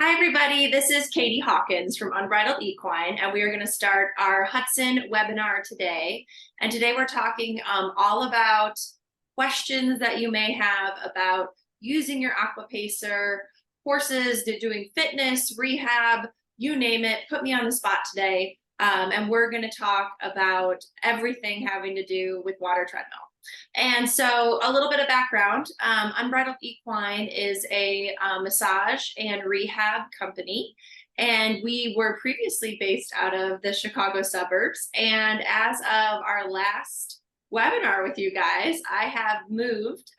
Hi, everybody. This is Katie Hawkins from Unbridled Equine, and we are going to start our Hudson webinar today. And today we're talking all about questions that you may have about using your aqua pacer, horses, doing fitness, rehab, you name it. Put me on the spot today. And we're going to talk about everything having to do with water treadmill. And so, a little bit of background. Unbridled Equine is a massage and rehab company, and we were previously based out of the Chicago suburbs. And as of our last webinar with you guys, I have moved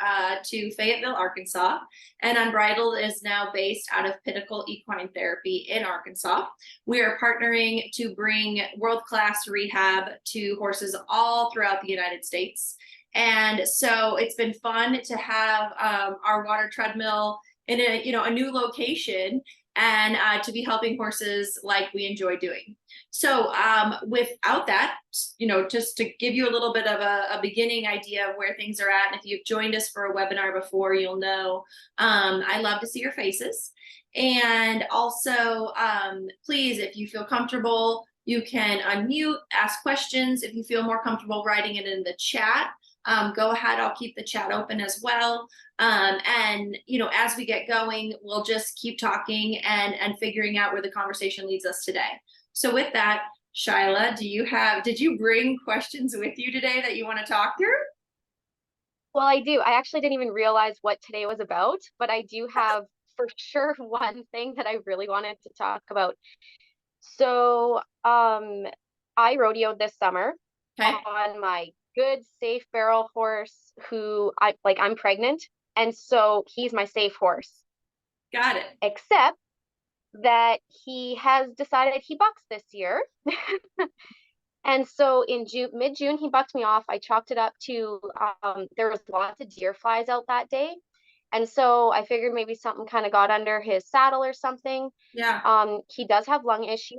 to Fayetteville, Arkansas, and Unbridled is now based out of Pinnacle Equine Therapy in Arkansas. We are partnering to bring world-class rehab to horses all throughout the United States. And so it's been fun to have our water treadmill in a new location and to be helping horses like we enjoy doing. So without that, just to give you a little bit of a beginning idea of where things are at, and if you've joined us for a webinar before, you'll know I love to see your faces. And also, please, if you feel comfortable, you can unmute, ask questions. If you feel more comfortable writing it in the chat, go ahead. I'll keep the chat open as well. And as we get going, we'll just keep talking and figuring out where the conversation leads us today. So with that, Shyla, did you bring questions with you today that you want to talk through? Well, I do. I actually didn't even realize what today was about, but I do have for sure one thing that I really wanted to talk about. So, I rodeoed this summer Okay, on my good safe barrel horse I'm pregnant, and so he's my safe horse. got it. Except that he has decided he bucks this year. And so in June, mid-June, he bucked me off. I chalked it up to there was lots of deer flies out that day. And so I figured maybe something kind of got under his saddle or something. Yeah, He does have lung issues.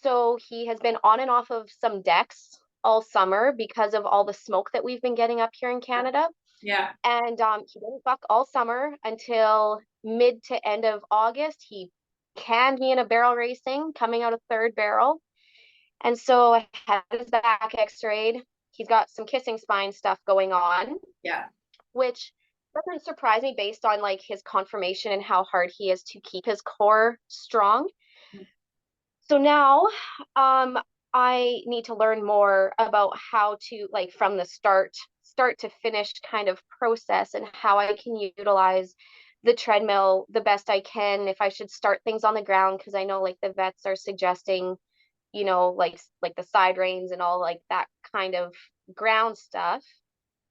So he has been on and off of some decks all summer because of all the smoke that we've been getting up here in Canada. yeah. And he didn't buck all summer until mid to end of August. He canned me in a barrel racing, coming out of third barrel. And so I had his back x-rayed. He's got some kissing spine stuff going on, Yeah. which doesn't surprise me based on like his conformation and how hard he is to keep his core strong. So now I need to learn more about how to like from the start to finish kind of process and how I can utilize the treadmill the best I can, if I should start things on the ground, because I know like the vets are suggesting like the side reins and all like that kind of ground stuff.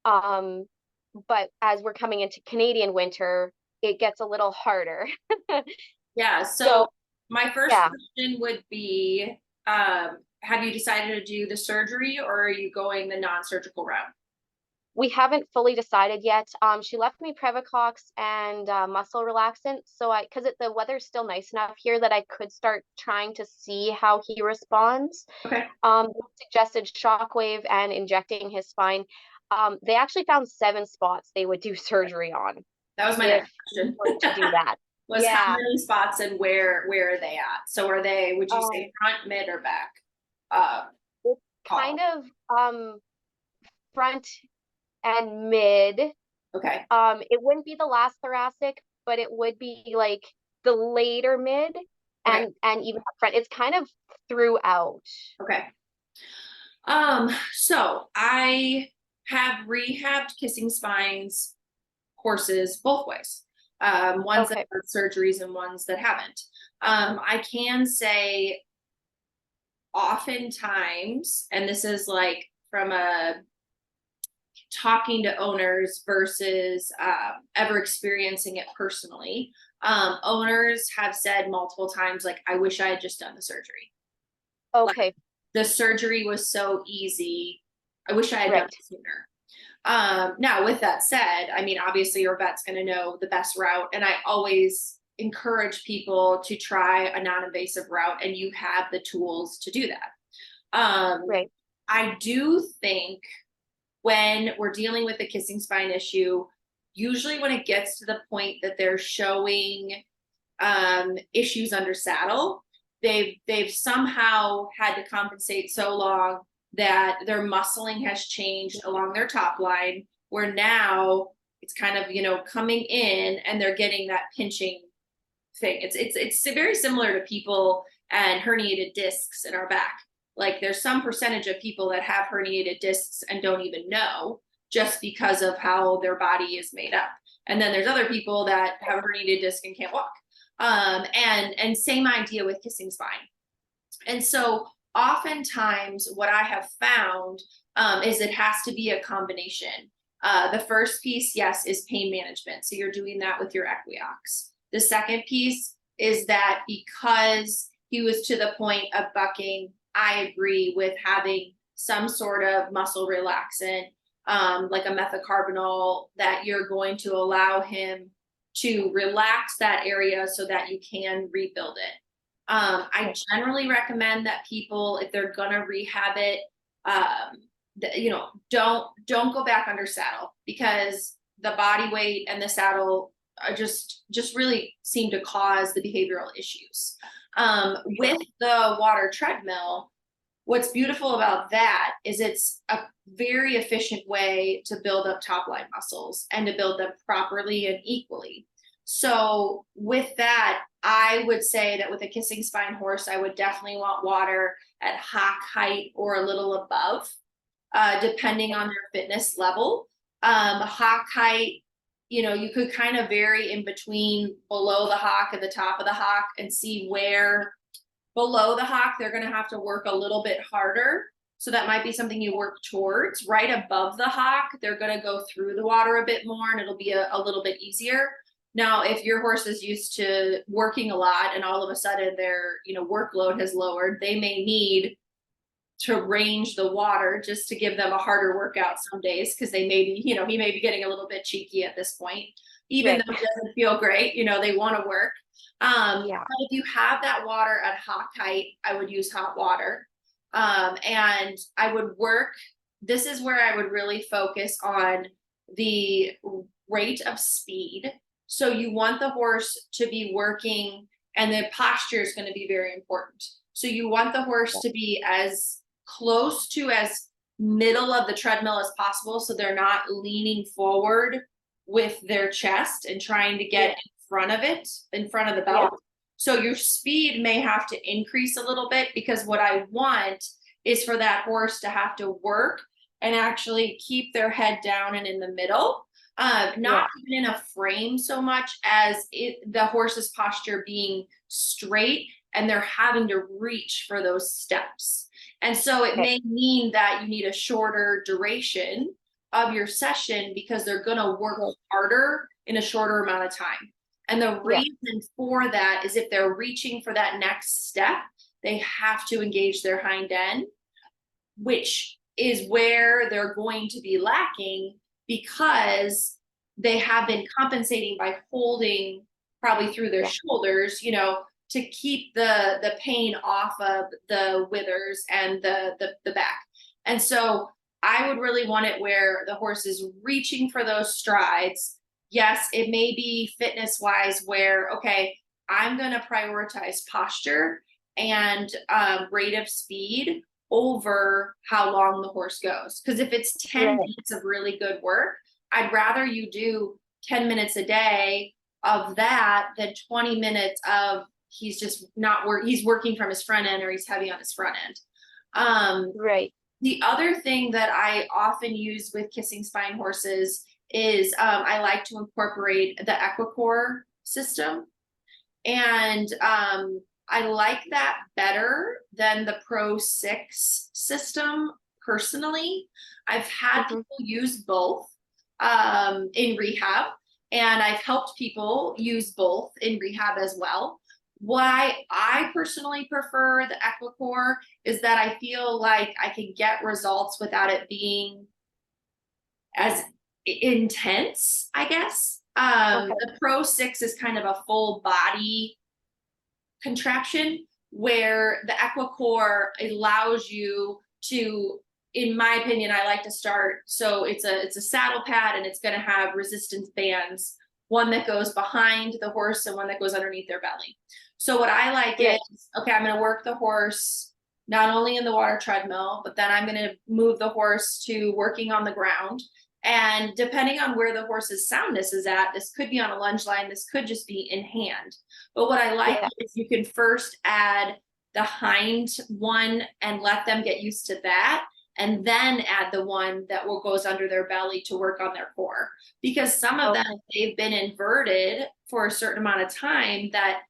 Um, but as we're coming into Canadian winter, it gets a little harder. Yeah. So So my first yeah, question would be, have you decided to do the surgery or are you going the non-surgical route? we haven't fully decided yet. She left me Previcox and muscle relaxant. So because the weather's still nice enough here that I could start trying to see how he responds. Okay. Suggested shockwave and injecting his spine. They actually found 7 spots they would do surgery on That was my if next we question. were to do that. Was how Yeah. many spots and where are they at? So are they, would you Um, say front, mid, or back? Uh, it's kind tall. of front and mid. Okay. It wouldn't be the last thoracic, but it would be like the later mid Okay. and even up front. It's kind of throughout. Okay. So I have rehabbed kissing spines horses both ways. Ones that Okay. have surgeries and ones that haven't. I can say oftentimes, and this is like from a talking to owners versus ever experiencing it personally. Owners have said multiple times, like, I wish I had just done the surgery. Like, Okay. the surgery was so easy. I wish I had done Right. it sooner. Now, with that said, I mean, obviously, your vet's going to know the best route. And I always encourage people to try a non invasive route, and you have the tools to do that. Right. I do think when we're dealing with the kissing spine issue, usually when it gets to the point that they're showing issues under saddle. They've somehow had to compensate so long that their muscling has changed along their top line, where now it's kind of, coming in and they're getting that pinching thing. It's very similar to people and herniated discs in our back. Like there's some percentage of people that have herniated discs and don't even know, just because of how their body is made up. And then there's other people that have a herniated disc and can't walk. And same idea with kissing spine. And so oftentimes what I have found is it has to be a combination. The first piece, yes, is pain management. So you're doing that with your equiox. The second piece is that because he was to the point of bucking, I agree with having some sort of muscle relaxant, like a methocarbamol, that you're going to allow him to relax that area so that you can rebuild it. I generally recommend that people, if they're gonna rehab it, don't go back under saddle, because the body weight and the saddle just really seem to cause the behavioral issues. With the water treadmill, what's beautiful about that is it's a very efficient way to build up top line muscles and to build them properly and equally. So with that, I would say that with a kissing spine horse, I would definitely want water at hock height or a little above, depending on their fitness level. Hock height, you could kind of vary in between below the hock and the top of the hock, and see where below the hock they're going to have to work a little bit harder. So that might be something you work towards. Right above the hock, they're going to go through the water a bit more, and it'll be a little bit easier. Now, if your horse is used to working a lot and all of a sudden their, workload has lowered, they may need to range the water just to give them a harder workout some days, because they may be, he may be getting a little bit cheeky at this point, even though it doesn't feel great, they want to work. But if you have that water at hock height, I would use hot water. And I would work, this is where I would really focus on the rate of speed. So you want the horse to be working, and the posture is going to be very important. So you want the horse to be as close to as middle of the treadmill as possible, so they're not leaning forward with their chest and trying to get in front of it, in front of the belt. So your speed may have to increase a little bit, because what I want is for that horse to have to work and actually keep their head down and in the middle. Not even in a frame so much as the horse's posture being straight, and they're having to reach for those steps. And so it may mean that you need a shorter duration of your session, because they're going to work harder in a shorter amount of time. And the reason for that is if they're reaching for that next step, they have to engage their hind end, which is where they're going to be lacking, because they have been compensating by holding probably through their shoulders, to keep the pain off of the withers and the back. And so I would really want it where the horse is reaching for those strides. Yes, it may be fitness wise where, okay, I'm going to prioritize posture and rate of speed over how long the horse goes. Because if it's 10 minutes of really good work, I'd rather you do 10 minutes a day of that than 20 minutes of he's just not he's working from his front end, or he's heavy on his front end. The other thing that I often use with kissing spine horses is I like to incorporate the Equicore system. And I like that better than the Pro 6 system personally. I've had people use both in rehab, and I've helped people use both in rehab as well. Why I personally prefer the Equicore is that I feel like I can get results without it being as intense, I guess. The Pro 6 is kind of a full body contraption, where the Equicore allows you to, in my opinion, I like to start, so it's a saddle pad, and it's going to have resistance bands one that goes behind the horse and one that goes underneath their belly. So what I like Right. is, okay, I'm going to work the horse not only in the water treadmill, but then I'm going to move the horse to working on the ground. And depending on where the horse's soundness is at, this could be on a lunge line, this could just be in hand. But what I like Yeah. is you can first add the hind one and let them get used to that, and then add the one that will goes under their belly to work on their core. Because some of them, Okay. they've been inverted for a certain amount of time, that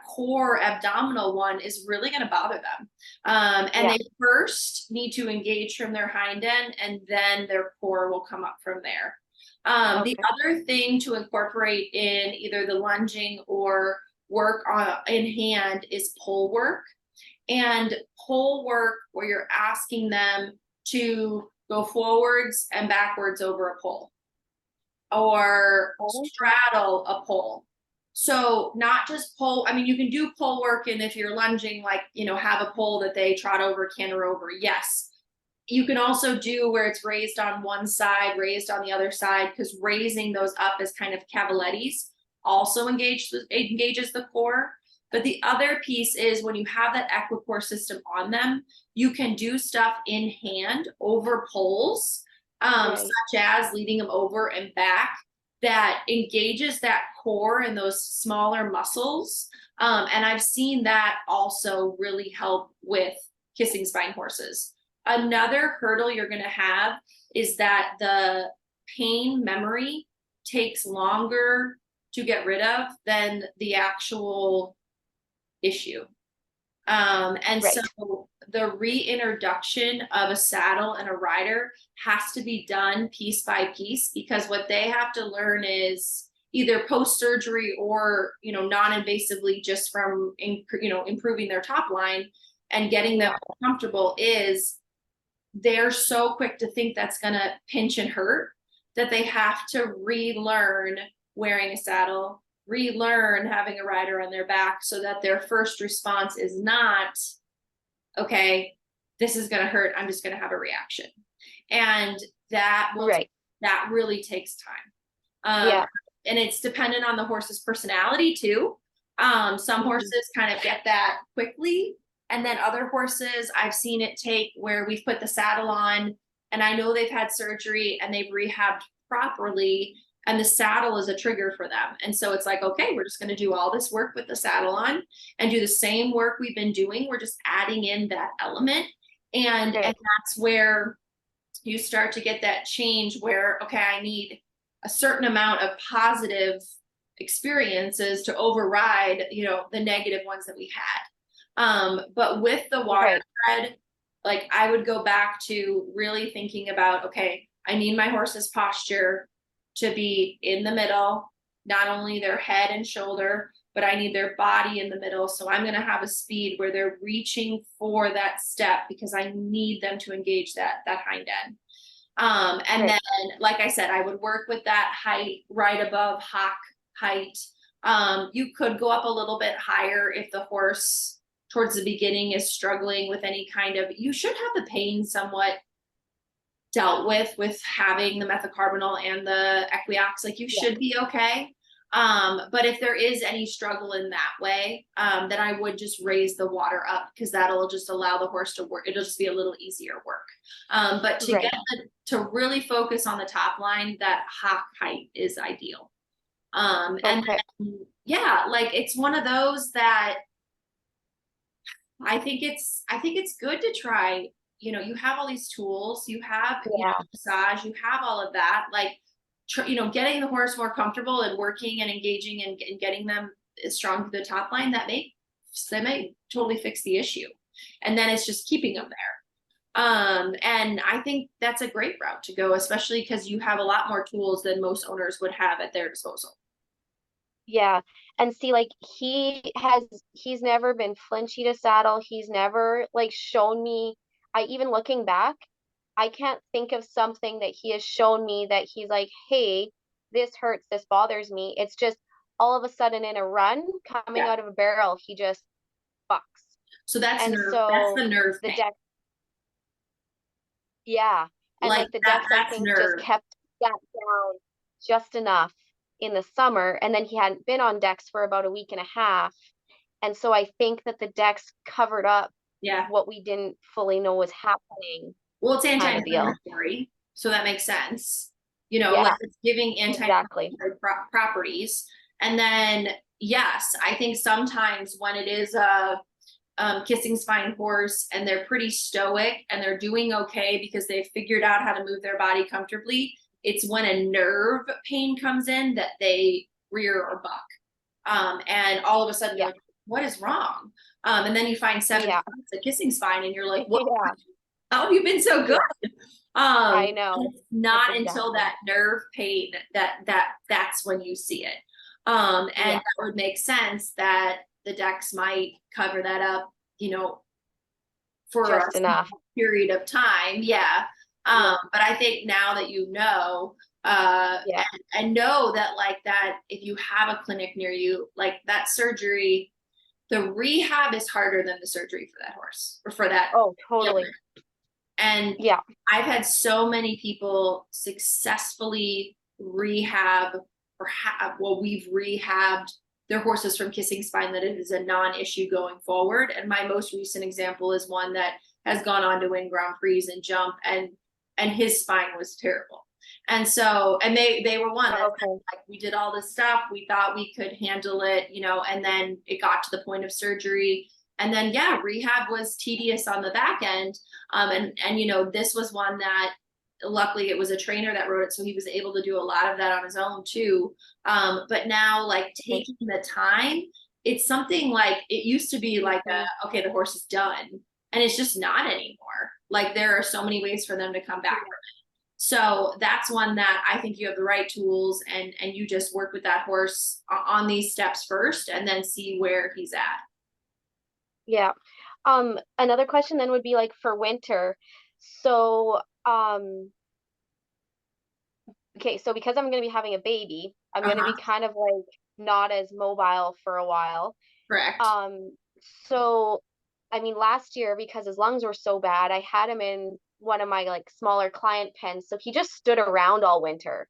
core abdominal one is really going to bother them. And Yeah. they first need to engage from their hind end, and then their core will come up from there. The Okay. other thing to incorporate in either the lunging or work on in hand is pole work. And pole work where you're asking them to go forwards and backwards over a pole or Oh, straddle a pole. So not just pole, I mean, you can do pole work, and if you're lunging, like, have a pole that they trot over, canter over. Yes. You can also do where it's raised on one side, raised on the other side, because raising those up as kind of cavalettis also engages the core. But the other piece is when you have that equicore system on them, you can do stuff in hand over poles, right. such as leading them over and back, that engages that core and those smaller muscles. And I've seen that also really help with kissing spine horses. Another hurdle you're going to have is that the pain memory takes longer to get rid of than the actual issue. And Right. so the reintroduction of a saddle and a rider has to be done piece by piece, because what they have to learn is either post surgery or, non-invasively, just from improving their top line and getting them Yeah. comfortable, is they're so quick to think that's going to pinch and hurt that they have to relearn wearing a saddle, relearn having a rider on their back, so that their first response is not, okay, this is going to hurt, I'm just going to have a reaction. And Right. that really takes time. Yeah. And it's dependent on the horse's personality too. Some Mhm. horses kind of get that quickly, and then other horses, I've seen it take where we've put the saddle on, and I know they've had surgery and they've rehabbed properly, and the saddle is a trigger for them. And so it's like, okay, we're just going to do all this work with the saddle on and do the same work we've been doing. We're just adding in that element. And Right. that's where you start to get that change where, okay, I need a certain amount of positive experiences to override, the negative ones that we had. But with the water Right. tread, like, I would go back to really thinking about, okay, I need my horse's posture to be in the middle, not only their head and shoulder, but I need their body in the middle. So I'm going to have a speed where they're reaching for that step, because I need them to engage that hind end. And Right. then, like I said, I would work with that height right above hock height. You could go up a little bit higher if the horse towards the beginning is struggling with any kind of, you should have the pain somewhat dealt with having the methocarbonyl and the equiox. Like, you Yeah. should be okay. But if there is any struggle in that way, then I would just raise the water up, because that'll just allow the horse to work. It'll just be a little easier work. But Right. to really focus on the top line, that hock height is ideal. And Okay. then, yeah, like, it's one of those that I think it's good to try. You have all these tools, you have, Yeah. massage, you have all of that. Like, getting the horse more comfortable and working and engaging and getting them as strong to the top line, that may totally fix the issue. And then it's just keeping them there. And I think that's a great route to go, especially because you have a lot more tools than most owners would have at their disposal. Yeah, and see, like, he's never been flinchy to saddle, he's never, like, shown me I even looking back, I can't think of something that he has shown me that he's like, "Hey, this hurts, this bothers me." It's just all of a sudden in a run, coming Yeah. out of a barrel, he just bucks. So that's And nerve, that's so the nerve the pain. deck yeah, and, Like, like, the depth, I that's think, just nerve. kept that down just enough. in the summer, and then he hadn't been on decks for about a week and a half. And so I think that the decks covered up Yeah. what we didn't fully know was happening, Well, it's kind of deal. anti-inflammatory, so that makes sense. You know, like Yeah, it's giving exactly. anti-inflammatory properties. And then, yes, I think sometimes when it is a kissing spine horse and they're pretty stoic and they're doing okay because they've figured out how to move their body comfortably, it's when a nerve pain comes in that they rear or buck. And all of a sudden, you're Yeah, like, what is wrong? And then you find 7 yeah, spots at kissing spine and you're like, what? yeah, How have you been so good? yeah. I know. It's That's not until exactly. that nerve pain that's when you see it. And Yeah, that would make sense that the decks might cover that up, you know, for a just enough. period of time. Yeah. Yeah, But I think now that you know, yeah. and know that like that, if you have a clinic near you, like that surgery, the rehab is harder than the surgery for that horse or for that Oh, illness. totally. And Yeah. I've had so many people successfully rehab or we've rehabbed their horses from kissing spine that it is a non-issue going forward. And my most recent example is one that has gone on to win Grand Prix and jump, and his spine was terrible. And so, and they were one that Okay. like we did all this stuff, we thought we could handle it, you know, and then it got to the point of surgery. And then yeah, rehab was tedious on the back end. And you know, this was one that luckily it was a trainer that wrote it, so he was able to do a lot of that on his own too. But now like Okay. taking the time, it's something like it used to be like Mhm. okay, the horse is done, and it's just not anymore. Like there are so many ways for them to come back from it. So that's one that I think you have the right tools, and you just work with that horse on these steps first and then see where he's at. Yeah. Another question then would be like for winter. So, okay, so because I'm going to be having a baby, I'm going to Uh-huh. be kind of like not as mobile for a while. Correct. Um, so I mean, last year because his lungs were so bad, I had him in one of my like smaller client pens, so he just stood around all winter.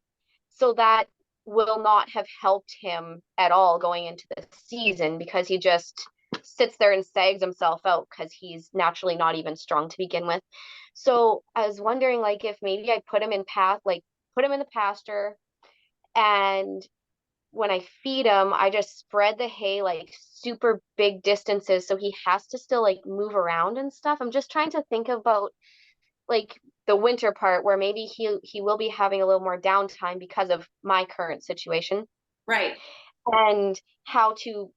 So that will not have helped him at all going into the season because he just sits there and sags himself out because he's naturally not even strong to begin with. So I was wondering like if maybe I put him in the pasture, and when I feed him, I just spread the hay like super big distances so he has to still like move around and stuff. I'm just trying to think about like the winter part where maybe he will be having a little more downtime because of my current situation, Right. and how to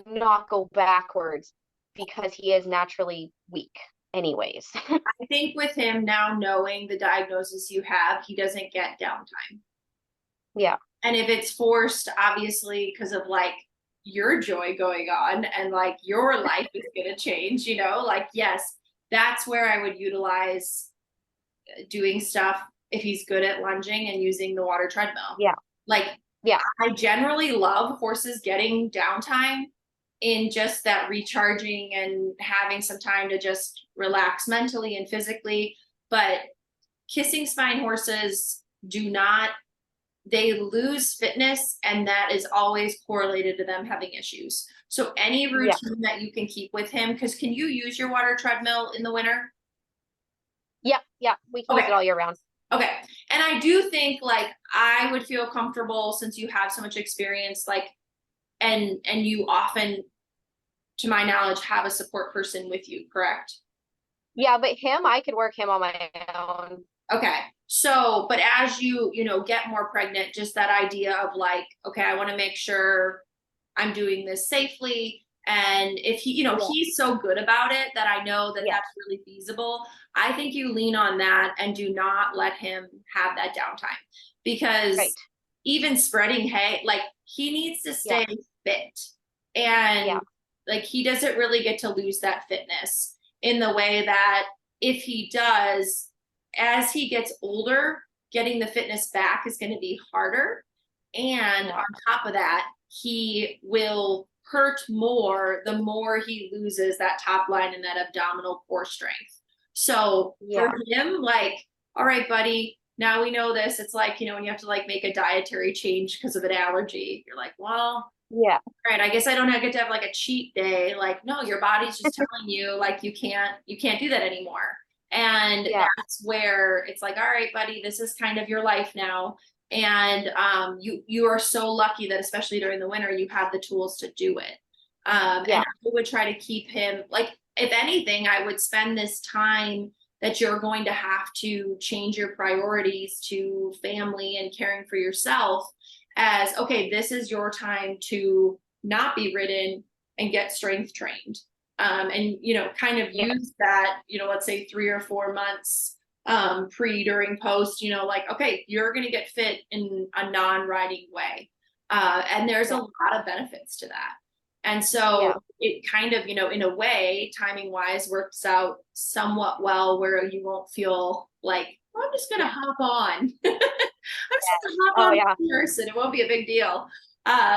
not go backwards because he is naturally weak anyways. I think with him now knowing the diagnosis you have, he doesn't get downtime. Yeah. And if it's forced, obviously, because of like your joy going on and like your life is going to change, you know, like, yes, that's where I would utilize doing stuff if he's good at lunging and using the water treadmill. Yeah. Like, Yeah. I generally love horses getting downtime in just that recharging and having some time to just relax mentally and physically. But kissing spine horses do not, they lose fitness, and that is always correlated to them having issues. So any Yeah. routine that you can keep with him, because can you use your water treadmill in the winter? Yeah. Yeah. We can use Okay. it all year round. Okay. And I do think like I would feel comfortable since you have so much experience, like, and you often, to my knowledge, have a support person with you, correct? Yeah, but him, I could work him on my own. Okay. So, but as you know, get more pregnant, just that idea of like, okay, I want to make sure I'm doing this safely. And if he, you know, Yeah. he's so good about it that I know that Yeah. that's really feasible. I think you lean on that and do not let him have that downtime, because Right. even spreading hay, like he needs to Yeah. stay fit, and Yeah. like he doesn't really get to lose that fitness in the way that if he does, as he gets older, getting the fitness back is going to be harder. And Yeah. on top of that, he will hurt more the more he loses that top line and that abdominal core strength. So for Yeah. him, like, all right, buddy, Now we know this. It's like, when you have to like make a dietary change because of an allergy, you're like, well, Yeah. right, I guess I don't get to have like a cheat day. Like, no, your body's just telling you like you can't do that anymore. And Yeah. that's where it's like, all right, buddy, this is kind of your life now. And you are so lucky that especially during the winter, you have the tools to do it. And Yeah. I would try to keep him like, if anything, I would spend this time that you're going to have to change your priorities to family and caring for yourself as okay, this is your time to not be ridden and get strength trained. And kind of Yeah. use that, let's say 3 or 4 months pre, during, post, like, okay, you're going to get fit in a non-riding way. And there's a Yeah. lot of benefits to that. And Yeah. so it kind of, in a way, timing wise, works out somewhat well where you won't feel like, oh, I'm just going to Yeah. hop on. I'm just going to hop Oh on yeah. the horse and it won't be a big deal.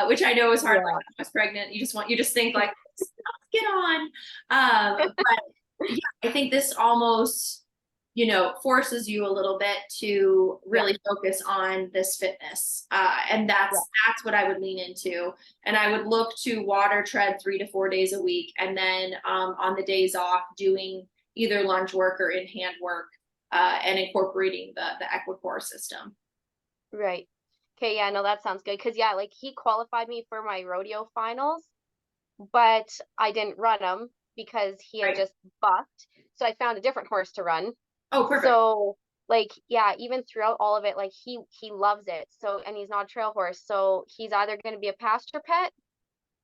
Which I know is hard. Like Yeah. when I was pregnant, you just think like, get on. But yeah, I think this almost, forces you a little bit to Yeah. really focus on this fitness. And Yeah. that's what I would lean into. And I would look to water tread 3 to 4 days a week. And then on the days off, doing either lunge work or in hand work, and incorporating the Equicore system. Right. Okay, yeah, no, that sounds good. Cause yeah, like he qualified me for my rodeo finals, but I didn't run him because he had Right. just bucked. So I found a different horse to run. Oh, perfect. So like yeah, even throughout all of it, like he loves it. So and he's not a trail horse. So he's either gonna be a pasture pet,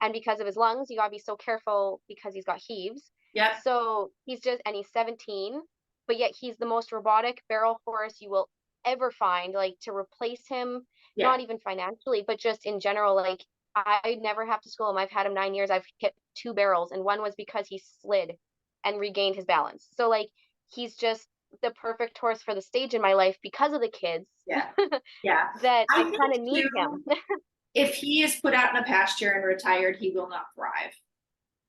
and because of his lungs, you gotta be so careful because he's got heaves. Yep. So he's 17, but yet he's the most robotic barrel horse you will ever find. Like to replace him, Yeah. not even financially, but just in general, like I never have to school him. I've had him 9 years. I've hit 2 barrels, and one was because he slid and regained his balance. So like he's just the perfect horse for the stage in my life because of the kids Yeah. Yeah. that I I think kind of need him. too, if he is put out in a pasture and retired, he will not thrive.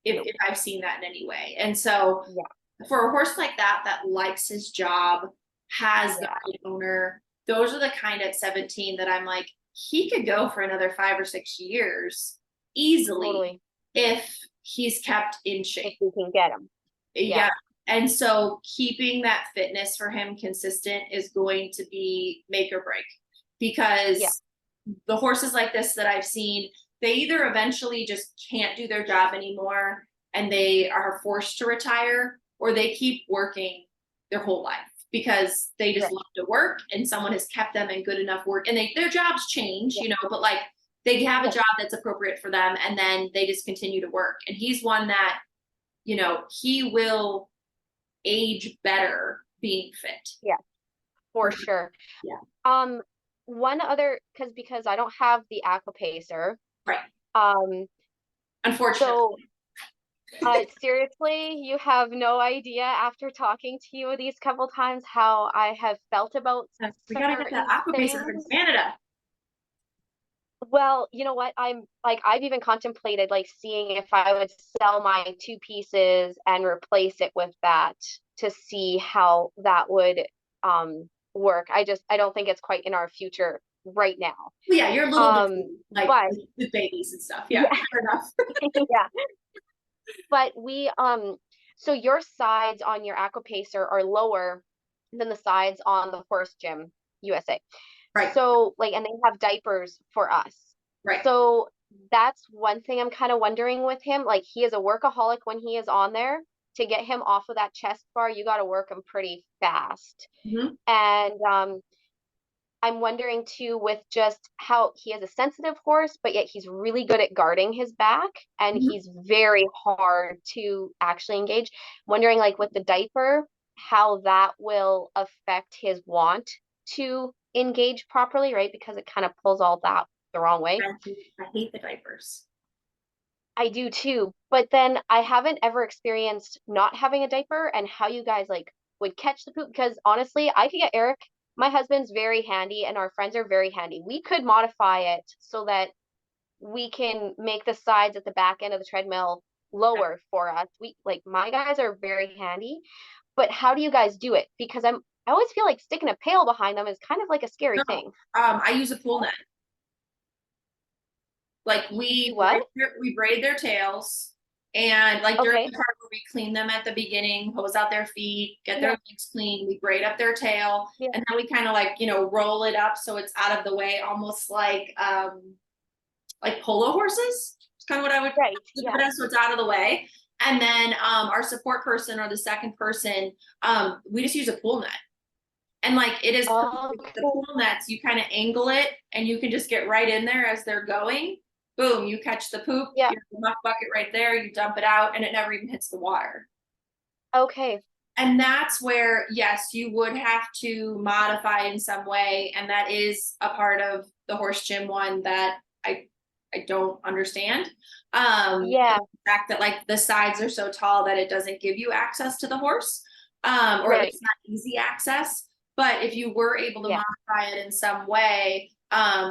No. If I've seen that in any way. And so Yeah. for a horse like that likes his job, has the Yeah. right owner, those are the kind at 17 that I'm like, he could go for another 5 or 6 years easily Totally. if he's kept in If shape. we can get him. Yeah. Yeah. And so keeping that fitness for him consistent is going to be make or break, Yeah. because the horses like this that I've seen, they either eventually just can't do their job anymore and they are forced to retire, or they keep working their whole life because they just Right. love to work and someone has kept them in good enough work, and their jobs change, Yeah. but like they have a Yeah. job that's appropriate for them and then they just continue to work. And he's one that, he will age better being fit. Yeah. For For sure. sure. Yeah. Um, one other because I don't have the Aquapacer. Right. Um, so Unfortunately. seriously, you have no idea after talking to you these couple times how I have felt about We gotta get that certain aqua pacer from things. Canada. Well, you know what? I'm like, I've even contemplated like seeing if I would sell my two pieces and replace it with that to see how that would work. I don't think it's quite in our future right now. Well, yeah, you're a little bit like But with babies and stuff. Yeah, yeah, fair enough. yeah. But so your sides on your Aquapacer are lower than the sides on the Horse Gym USA. Right, So like, and they have diapers for us. right. So that's one thing I'm kind of wondering with him. Like he is a workaholic when he is on there. To get him off of that chest bar, you got to work him pretty fast. Mhm. And I'm wondering too with just how he is a sensitive horse, but yet he's really good at guarding his back and Mhm. he's very hard to actually engage. Wondering like with the diaper, how that will affect his want to engage properly, right? Because it kind of pulls all that the wrong way. I hate the diapers. I do too, but then I haven't ever experienced not having a diaper and how you guys like would catch the poop because honestly, I could get Eric. My husband's very handy and our friends are very handy. We could modify it so that we can make the sides at the back end of the treadmill lower for us. We like my guys are very handy, but how do you guys do it? Because I always feel like sticking a pail behind them is kind of like a scary No, thing. I use a pool net. Like You what? we braid their tails, and like during Okay. the part where we clean them at the beginning, hose out their feet, get their Yeah. legs clean, we braid up their tail, Yeah. and then we kind of like, roll it up so it's out of the way, almost like polo horses. It's kind of what I would Right. think of Yeah. it as, so it's out of the way. And then our support person or the second person, we just use a pool net. And like it is perfect. The Okay. pool nets, you kind of angle it and you can just get right in there as they're going. Boom, you catch the poop, Yeah. you have the muck bucket right there, you dump it out, and it never even hits the water. Okay. And that's where, yes, you would have to modify in some way. And that is a part of the horse gym one that I don't understand. Yeah. The fact that like the sides are so tall that it doesn't give you access to the horse, or at Right. least not easy access. But if you were able to Yeah. modify it in some way,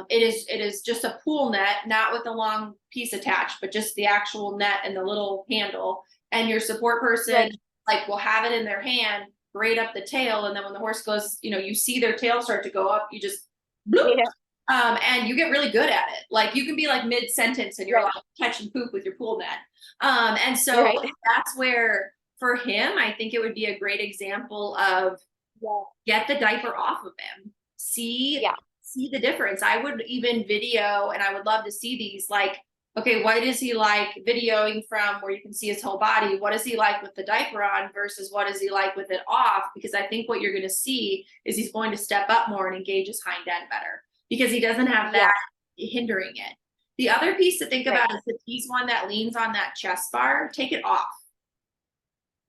it is just a pool net, not with a long piece attached, but just the actual net and the little handle. And your support person Right. like will have it in their hand, braid up the tail, and then when the horse goes, you see their tail start to go up, you just bloop, Yeah. and you get really good at it. Like you can be like mid sentence and you're Right. like catching poop with your pool net. And so Right. that's where for him, I think it would be a great example of Yeah. get the diaper off of him. See Yeah. see the difference. I would even video, and I would love to see these, like, okay, what is he like videoing from where you can see his whole body? What is he like with the diaper on versus what is he like with it off? Because I think what you're going to see is he's going to step up more and engage his hind end better because he doesn't have Yeah. that hindering it. The other piece to think Right. about is if he's one that leans on that chest bar, take it off.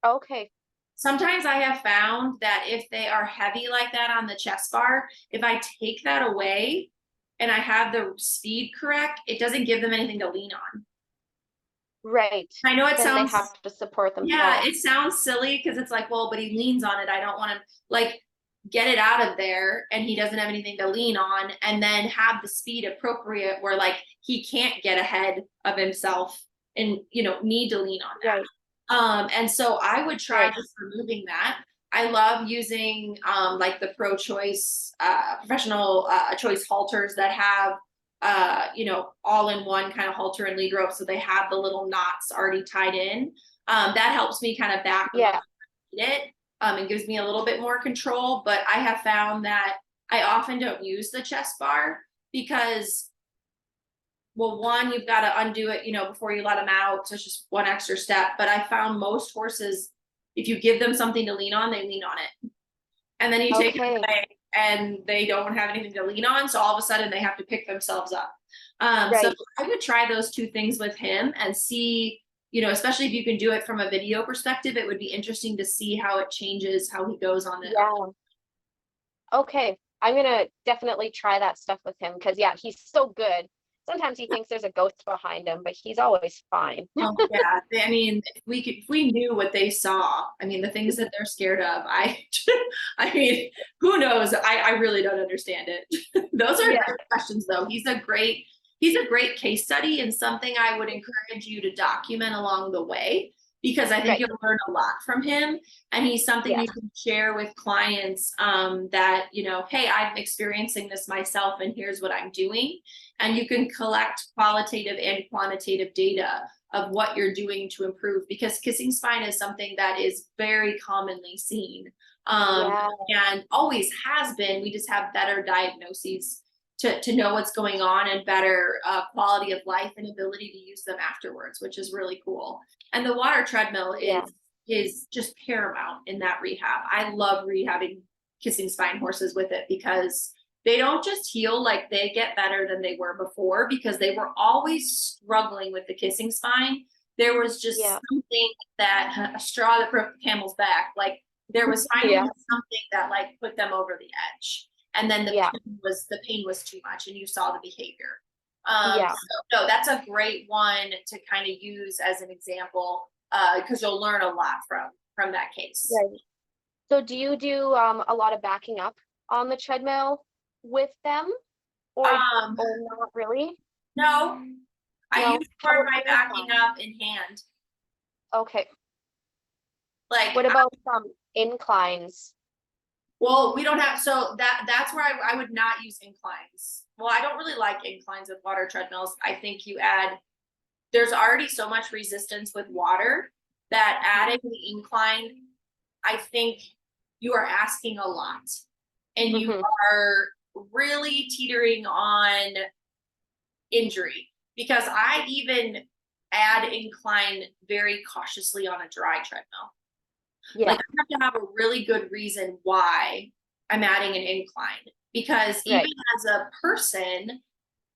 Okay. Sometimes I have found that if they are heavy like that on the chest bar, if I take that away and I have the speed correct, it doesn't give them anything to lean on. Right. I know it Then they sounds, have to support yeah, themselves. it sounds silly because it's like, well, but he leans on it. I don't want to like get it out of there and he doesn't have anything to lean on, and then have the speed appropriate where like he can't get ahead of himself and need to lean on that. Right. And so I would try Right. just removing that. I love using like the pro choice professional choice halters that have all in one kind of halter and lead rope, so they have the little knots already tied in. That helps me kind of back Yeah. it, and gives me a little bit more control. But I have found that I often don't use the chest bar because, well, one, you've got to undo it, before you let them out. So it's just one extra step. But I found most horses, if you give them something to lean on, they lean on it. And then you take it Okay. away and they don't have anything to lean on. So all of a sudden they have to pick themselves up. So Right. I would try those two things with him and see, especially if you can do it from a video perspective, it would be interesting to see how it changes, how he goes on it. Yeah. Okay. I'm gonna definitely try that stuff with him because yeah, he's so good. Sometimes he thinks there's a ghost behind him, but he's always fine. Oh yeah, I mean, if we knew what they saw, I mean, the things that they're scared of, I mean, who knows? I really don't understand it. Those are Yeah. great questions, though. He's a great case study and something I would encourage you to document along the way because I think Right. you'll learn a lot from him, and he's something Yeah. you can share with clients that hey, I'm experiencing this myself, and here's what I'm doing, and you can collect qualitative and quantitative data of what you're doing to improve, because kissing spine is something that is very commonly seen, Yeah. and always has been. We just have better diagnoses to know what's going on, and better quality of life and ability to use them afterwards, which is really cool. And the water treadmill is Yeah. is just paramount in that rehab. I love rehabbing kissing spine horses with it because they don't just heal, like they get better than they were before because they were always struggling with the kissing spine. There was just Yeah. something, that a straw that broke the camel's back. Like there was finally Yeah. something that like put them over the edge. And then Yeah. the pain was too much and you saw the behavior. Yeah. So no, that's a great one to kind of use as an example, because you'll learn a lot from that case. Right. So do you do a lot of backing up on the treadmill with them Um, or not really? no, I No. use How more of about my backing incline? up in hand. Okay. Like What about inclines? Well, we don't have, so that's where I would not use inclines. Well, I don't really like inclines with water treadmills. I think there's already so much resistance with water that adding the incline, I think you are asking a lot. And you Hmm. are really teetering on injury, because I even add incline very cautiously on a dry treadmill. Yeah, Like, I have to have a really good reason why I'm adding an incline. Because even right. as a person,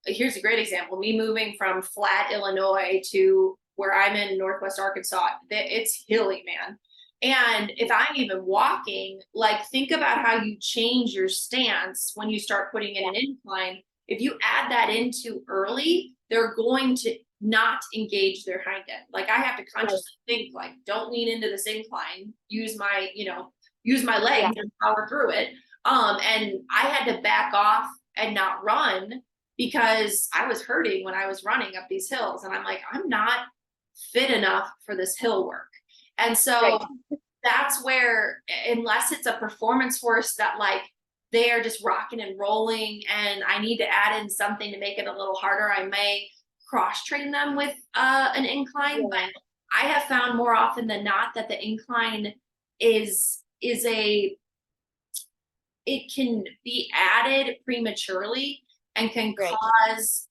here's a great example, me moving from flat Illinois to where I'm in Northwest Arkansas, it's hilly, man. And if I'm even walking, like, think about how you change your stance when you start putting in Yeah, an incline. If you add that in too early, they're going to not engage their hind end. Like, I have to right. consciously think, like, don't lean into this incline, use my Yeah, legs and power through it. And I had to back off and not run because I was hurting when I was running up these hills. And I'm like, I'm not fit enough for this hill work. And so right. that's where, unless it's a performance horse that, like, they are just rocking and rolling and I need to add in something to make it a little harder, I may cross train them with an incline. But Yeah, I have found more often than not that the incline is a it can be added prematurely and can right, cause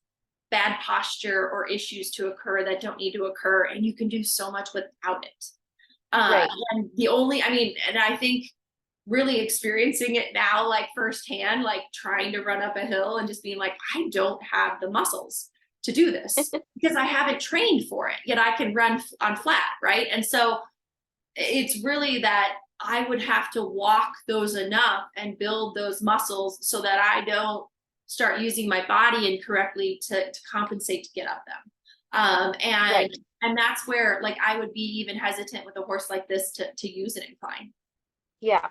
bad posture or issues to occur that don't need to occur, and you can do so much without it. right. And I mean, and I think really experiencing it now, like firsthand, like trying to run up a hill and just being like, I don't have the muscles to do this because I haven't trained for it, yet I can run on flat, right? And so it's really that I would have to walk those enough and build those muscles so that I don't start using my body incorrectly to compensate to get up them. Um, and Right. and that's where, like, I would be even hesitant with a horse like this to use an incline. Yeah.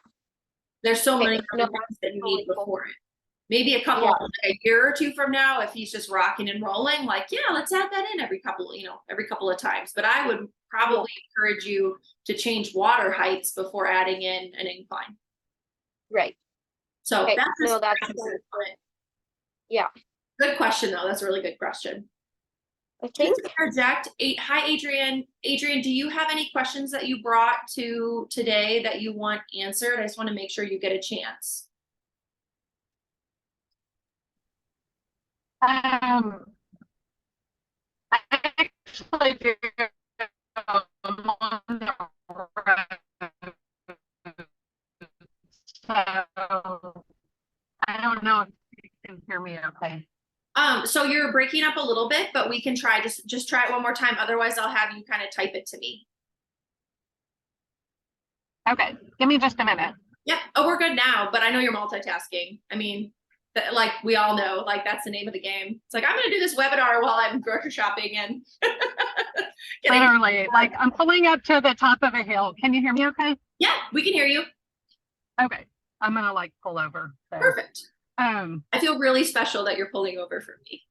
There's so Okay. many No, other things that that's you need totally cool. before it. Maybe Yeah, like a year or two from now, if he's just rocking and rolling, like, yeah, let's add that in every couple of times. But I would yeah, probably encourage you to change water heights before adding in an incline. right. So Okay. that's No, just that's yeah. good question though. That's a really good question. I Just think to interject, hi Adrian. Adrian, do you have any questions that you brought to today that you want answered? I just want to make sure you get a chance. Um, I actually do. I'm on the road, so I don't know if you can hear me okay. So you're breaking up a little bit, but we can try, just try it one more time. Otherwise, I'll have you kind of type it to me. Okay, give me just a minute. Yep. Oh, we're good now, but I know you're multitasking. I mean, like, we all know, like, that's the name of the game. It's like, I'm gonna do this webinar while I'm grocery shopping and getting. Literally, like I'm pulling up to the top of a hill. Can you hear me okay? Yeah, we can hear you. Okay, I'm gonna like pull over. So, Perfect. um, I feel really special that you're pulling over for me.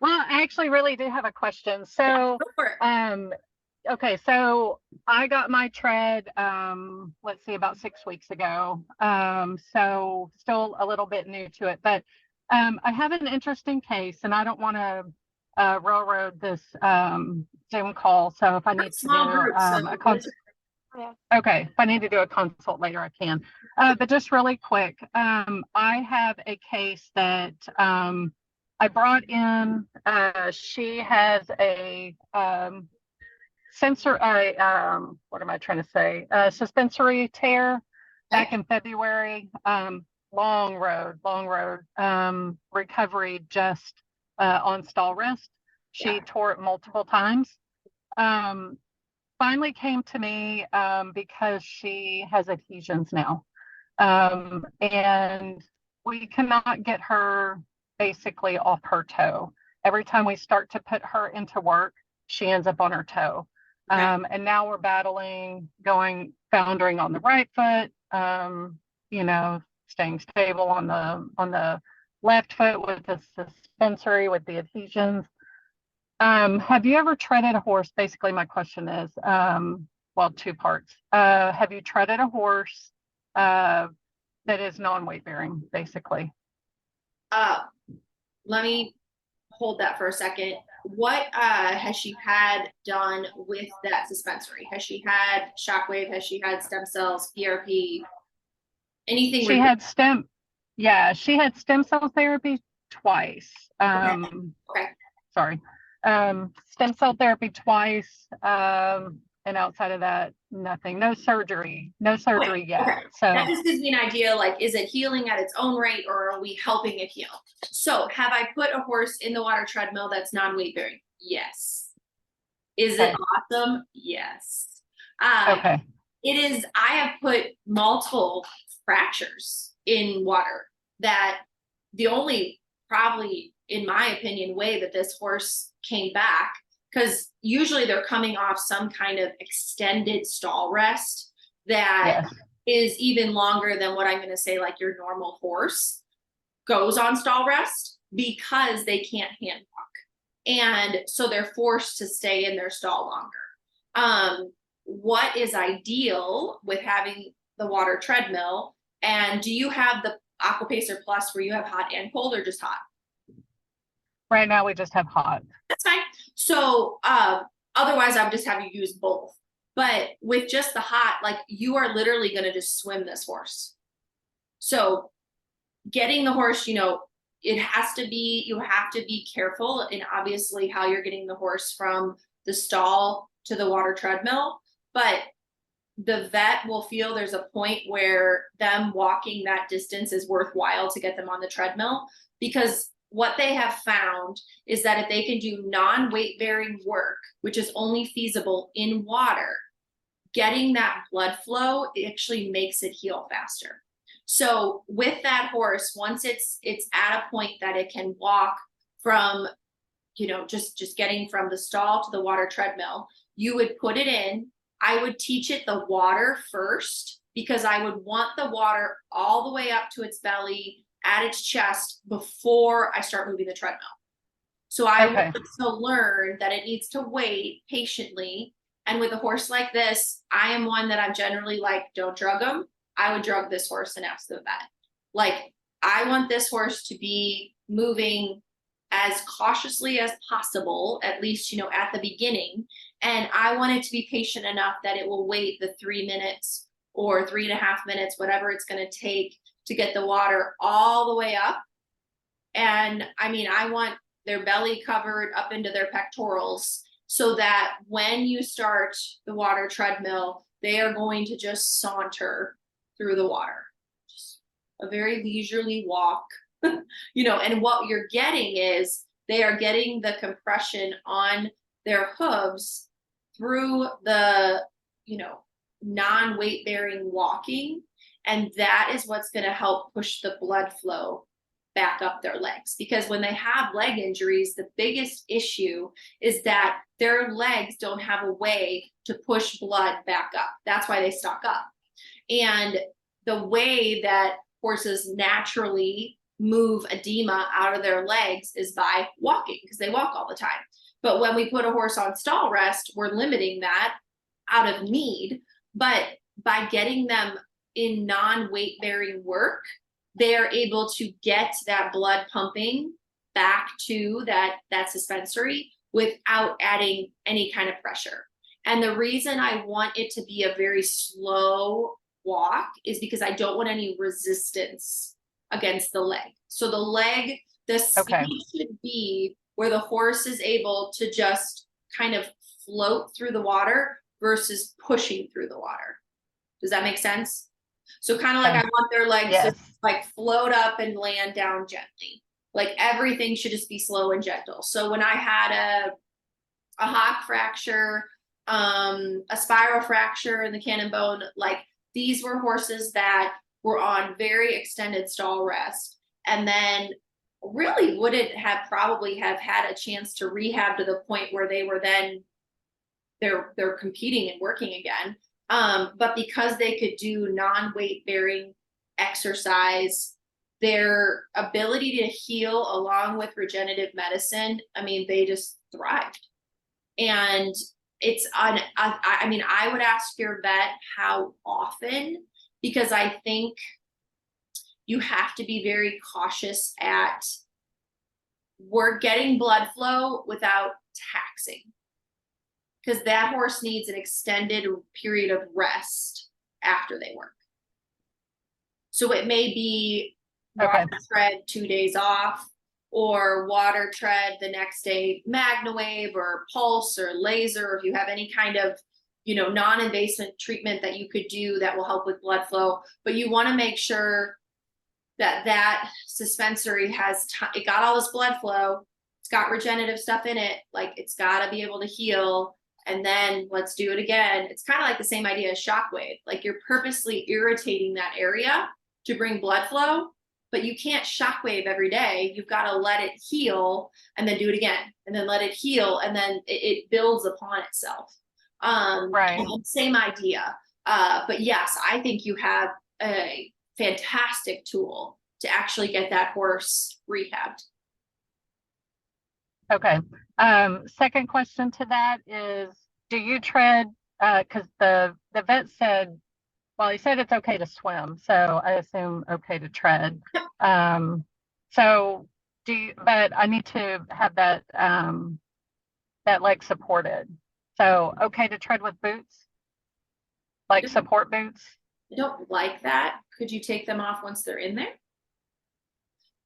well, I actually really do have a question. Yeah, So, go for it. okay, so I got my tread, let's see, about 6 weeks ago. So still a little bit new to it, but I have an interesting case, and I don't want to railroad this Zoom call. So if I We're a need to do small group, so a consult, yeah. okay, if I need to do a consult later, I can. But just really quick, I have a case that I brought in. She has a what am I trying to say? Suspensory tear okay. back in February. Long road. Recovery just on stall rest. Yeah. She tore it multiple times. Um, Finally came to me because she has adhesions now. And we cannot get her basically off her toe. Every time we start to put her into work, she ends up on her toe. Okay. And now we're battling, going foundering on the right foot, you know, staying stable on the left foot with the suspensory with the adhesions. Have you ever treaded a horse? Basically, my question is, well, two parts. Have you treaded a horse that is non-weight bearing, basically. Let me hold that for a second. What has she had done with that suspensory? Has she had shockwave? Has she had stem cells, PRP? Anything? She had she had stem cell therapy twice. Okay. Sorry. Stem cell therapy twice. And outside of that, nothing. No surgery yet. Okay. So that just gives me an idea, like, is it healing at its own rate, or are we helping it heal? So have I put a horse in the water treadmill that's non-weight bearing? Yes. Is it awesome? Yes. okay. It is. I have put multiple fractures in water. That the only, probably in my opinion, way that this horse came back, because usually they're coming off some kind of extended stall rest that Yes. is even longer than what I'm going to say, like your normal horse goes on stall rest, because they can't hand walk. And so they're forced to stay in their stall longer. What is ideal with having the water treadmill? And do you have the Aquapacer Plus where you have hot and cold, or just hot? Right now we just have hot. That's fine. So otherwise I would just have you use both. But with just the hot, like, you are literally going to just swim this horse. So getting the horse, you know, it has to be, you have to be careful in obviously how you're getting the horse from the stall to the water treadmill. But the vet will feel there's a point where them walking that distance is worthwhile to get them on the treadmill, because what they have found is that if they can do non-weight bearing work, which is only feasible in water, getting that blood flow actually makes it heal faster. So with that horse, once it's at a point that it can walk from, you know, just getting from the stall to the water treadmill, you would put it in. I would teach it the water first, because I would want the water all the way up to its belly, at its chest, before I start moving the treadmill. So I want to learn that it needs to wait patiently. And with a horse like this, I am one that I'm generally like, don't drug them. I would drug this horse and ask the vet. Like, I want this horse to be moving as cautiously as possible, at least, you know, at the beginning. And I want it to be patient enough that it will wait the 3 minutes or 3.5 minutes, whatever it's going to take to get the water all the way up. And I mean, I want their belly covered up into their pectorals, so that when you start the water treadmill, they are going to just saunter through the water. Just a very leisurely walk, you know, and what you're getting is they are getting the compression on their hooves through the, you know, non-weight bearing walking. And that is what's going to help push the blood flow back up their legs. Because when they have leg injuries, the biggest issue is that their legs don't have a way to push blood back up. That's why they stock up. And the way that horses naturally move edema out of their legs is by walking, because they walk all the time. But when we put a horse on stall rest, we're limiting that out of need. But by getting them in non-weight bearing work, they are able to get that blood pumping back to that suspensory without adding any kind of pressure. And the reason I want it to be a very slow walk is because I don't want any resistance against the leg. So the leg, the speed should be where the horse is able to just kind of float through the water versus pushing through the water. Does that make sense? So kind of like I want their legs to like float up and land down gently. Like everything should just be slow and gentle. So when I had a hock fracture, a spiral fracture in the cannon bone, like these were horses that were on very extended stall rest, and then really wouldn't have probably have had a chance to rehab to the point where they were then they're competing and working again. But because they could do non-weight bearing exercise, their ability to heal along with regenerative medicine, I mean, they just thrived. And it's on, I mean, I would ask your vet how often, because I think you have to be very cautious at, we're getting blood flow without taxing, because that horse needs an extended period of rest after they work. So it may be water tread 2 days off, or water tread the next day, MagnaWave or pulse or laser, if you have any kind of, you know, non-invasive treatment that you could do that will help with blood flow. But you want to make sure that that suspensory has it got all this blood flow, it's got regenerative stuff in it, like it's got to be able to heal, and then let's do it again. It's kind of like the same idea as shockwave, like you're purposely irritating that area to bring blood flow, but you can't shockwave every day. You've got to let it heal and then do it again, and then let it heal, and then it builds upon itself. Right. Same idea. But yes, I think you have a fantastic tool to actually get that horse rehabbed. Okay. Second question to that is, do you tread, because the vet said, well, he said it's okay to swim, so I assume okay to tread. So do you, but I need to have that that leg supported. So okay to tread with boots, like support boots? I don't like that. Could you take them off once they're in there?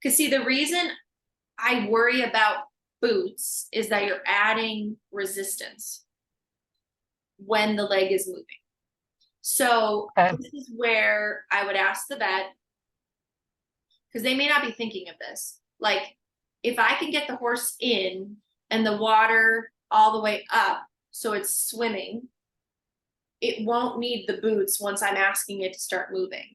Because see, the reason I worry about boots is that you're adding resistance when the leg is moving. So this is where I would ask the vet, because they may not be thinking of this. Like, if I can get the horse in and the water all the way up so it's swimming, it won't need the boots once I'm asking it to start moving.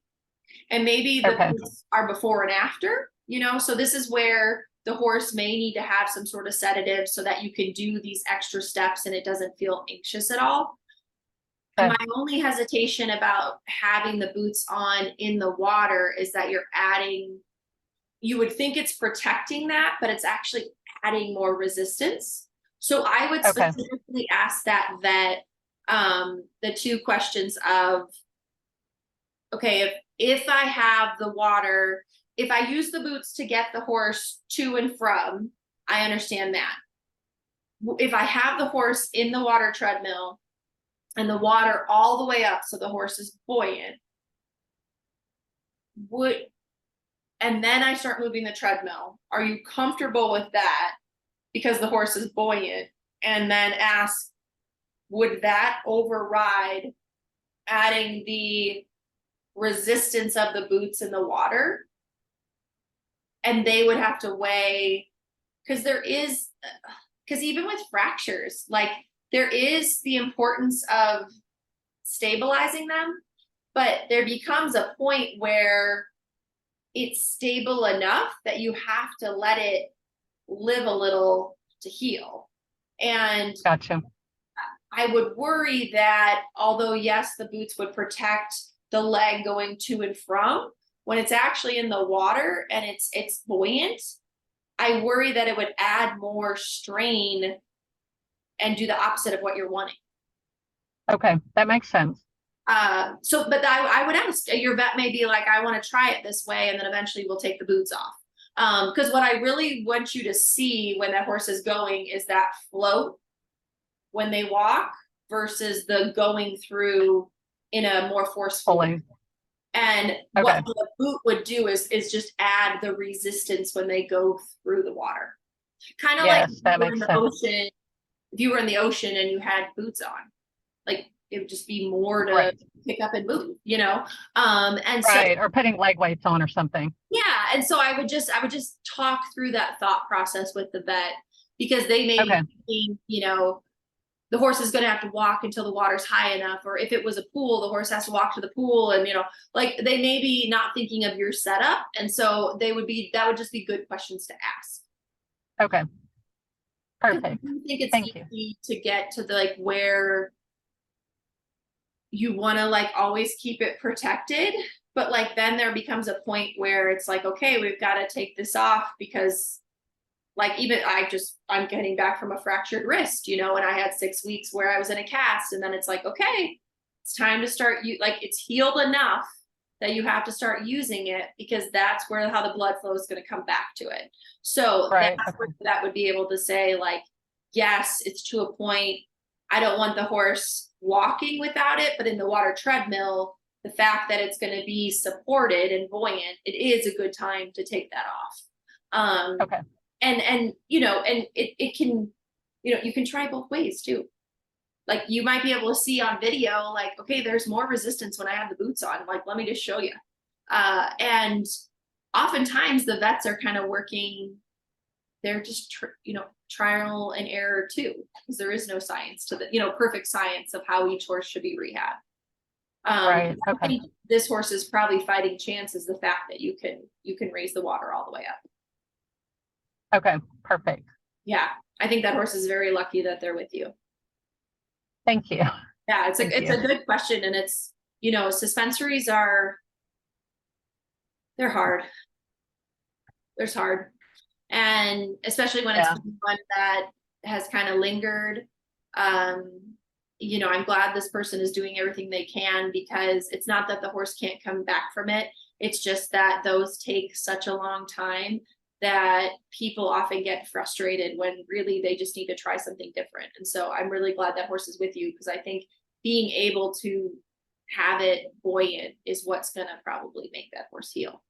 And maybe the boots are before and after, you know, so this is where the horse may need to have some sort of sedative so that you can do these extra steps and it doesn't feel anxious at all. And my only hesitation about having the boots on in the water is that you're adding, you would think it's protecting that, but it's actually adding more resistance. So I would specifically ask that vet the two questions of, okay, if I have the water, if I use the boots to get the horse to and from, I understand that. If I have the horse in the water treadmill and the water all the way up so the horse is buoyant, and then I start moving the treadmill, are you comfortable with that because the horse is buoyant? And then ask, would that override adding the resistance of the boots in the water? And they would have to weigh, because even with fractures, like there is the importance of stabilizing them, but there becomes a point where it's stable enough that you have to let it live a little to heal. And I would worry that although yes, the boots would protect the leg going to and from, when it's actually in the water and it's buoyant, I worry that it would add more strain and do the opposite of what you're wanting. Okay, that makes sense. But I would ask, your vet may be like, I want to try it this way, and then eventually we'll take the boots off. Because what I really want you to see when that horse is going is that float when they walk versus the going through in a more forceful way. And what the boot would do is just add the resistance when they go through the water. Kind of like that makes sense. Ocean, if you were in the ocean and you had boots on, like it would just be more to pick up and move, you know? And or putting leg weights on or something. Yeah. And so I would just talk through that thought process with the vet, because they may be thinking, you know, the horse is going to have to walk until the water's high enough, or if it was a pool, the horse has to walk to the pool, and you know, like they may be not thinking of your setup, and so that would just be good questions to ask. Okay, perfect. I think it's easy to get to the like where you want to like always keep it protected, but like then there becomes a point where it's like, okay, we've got to take this off because like even I'm getting back from a fractured wrist, you know, and I had 6 weeks where I was in a cast, and then it's like, okay, it's time to start, like it's healed enough that you have to start using it, because that's where how the blood flow is going to come back to it. So Right. that's where that would be able to say, like, yes, it's to a point. I don't want the horse walking without it, but in the water treadmill, the fact that it's going to be supported and buoyant, it is a good time to take that off. Okay. And you know, and it can, you know, you can try both ways too. Like, you might be able to see on video, like, okay, there's more resistance when I have the boots on. Like, let me just show you. And oftentimes the vets are kind of working, they're just, you know, trial and error too, because there is no science to the, you know, perfect science of how each horse should be rehabbed. Right. I Okay. think this horse is probably fighting chance is the fact that you can raise the water all the way up. Okay. Perfect. Yeah, I think that horse is very lucky that they're with you. Thank you. Yeah, it's Thank a you. good question, and it's, you know, suspensories are, they're hard. They're hard, and especially when it's Yeah. one that has kind of lingered. You know, I'm glad this person is doing everything they can, because it's not that the horse can't come back from it. It's just that those take such a long time that people often get frustrated when really they just need to try something different. And so I'm really glad that horse is with you, because I think being able to have it buoyant is what's going to probably make that horse heal,